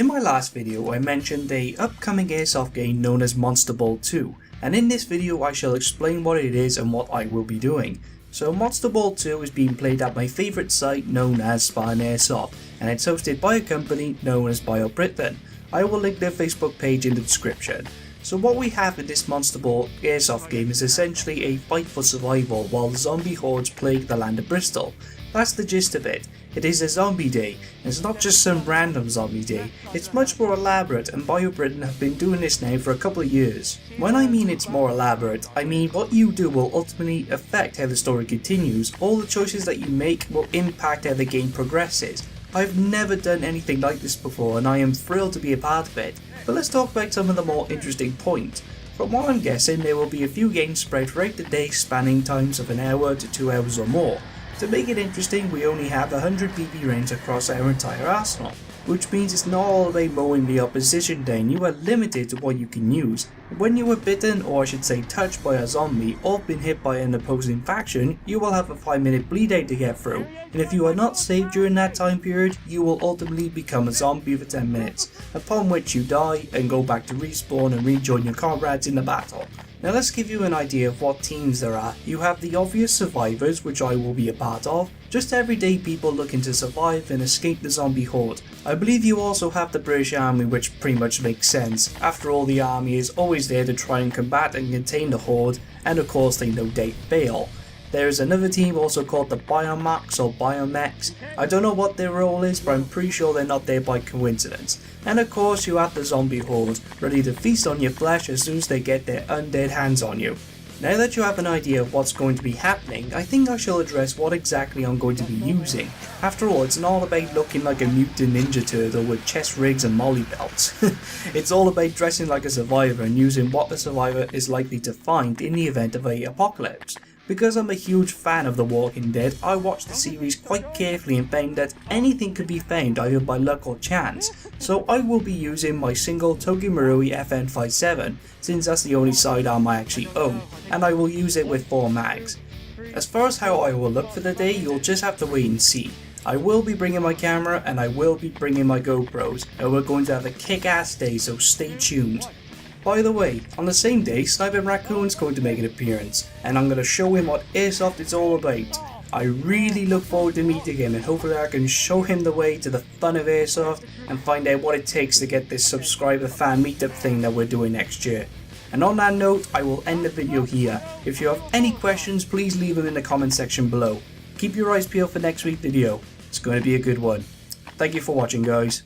In my last video I mentioned a upcoming airsoft game known as Monster Ball 2, and in this video I shall explain what it is and what I will be doing. So Monster Ball 2 is being played at my favourite site known as Spartan Airsoft, and it's hosted by a company known as BioBritain. I will link their Facebook page in the description. So what we have in this Monster Ball airsoft game is essentially a fight for survival while zombie hordes plague the land of Bristol. That's the gist of it. It is a zombie day, and it's not just some random zombie day, it's much more elaborate, and BioBritain have been doing this now for a couple of years. When I mean it's more elaborate, I mean what you do will ultimately affect how the story continues. All the choices that you make will impact how the game progresses. I've never done anything like this before and I am thrilled to be a part of it. But let's talk about some of the more interesting points. From what I'm guessing, there will be a few games spread throughout the day spanning times of an hour to 2 hours or more. To make it interesting, we only have 100 PP rounds across our entire arsenal, which means it's not all about mowing the opposition down. You are limited to what you can use. When you are bitten, or I should say touched by a zombie or been hit by an opposing faction, you will have a 5-minute bleed out to get through, and if you are not saved during that time period, you will ultimately become a zombie for 10 minutes, upon which you die and go back to respawn and rejoin your comrades in the battle. Now let's give you an idea of what teams there are. You have the obvious survivors, which I will be a part of, just everyday people looking to survive and escape the zombie horde. I believe you also have the British Army, which pretty much makes sense. After all, the army is always there to try and combat and contain the horde, and of course they no doubt fail. There is another team also called the Biomax or Biomechs. I don't know what their role is, but I'm pretty sure they're not there by coincidence. And of course you have the zombie horde, ready to feast on your flesh as soon as they get their undead hands on you. Now that you have an idea of what's going to be happening, I think I shall address what exactly I'm going to be using. After all, it's not all about looking like a mutant ninja turtle with chest rigs and molly belts. It's all about dressing like a survivor and using what the survivor is likely to find in the event of an apocalypse. Because I'm a huge fan of The Walking Dead, I watched the series quite carefully and found that anything could be found either by luck or chance, so I will be using my single Toki Marui FN57, since that's the only sidearm I actually own, and I will use it with 4 mags. As far as how I will look for the day, you'll just have to wait and see. I will be bringing my camera and I will be bringing my GoPros, and we're going to have a kick-ass day, so stay tuned. By the way, on the same day, Sniping Raccoon's going to make an appearance, and I'm going to show him what airsoft is all about. I really look forward to meeting him, and hopefully I can show him the way to the fun of airsoft and find out what it takes to get this subscriber fan meetup thing that we're doing next year. And on that note, I will end the video here. If you have any questions, please leave them in the comment section below. Keep your eyes peeled for next week's video. It's going to be a good one. Thank you for watching, guys.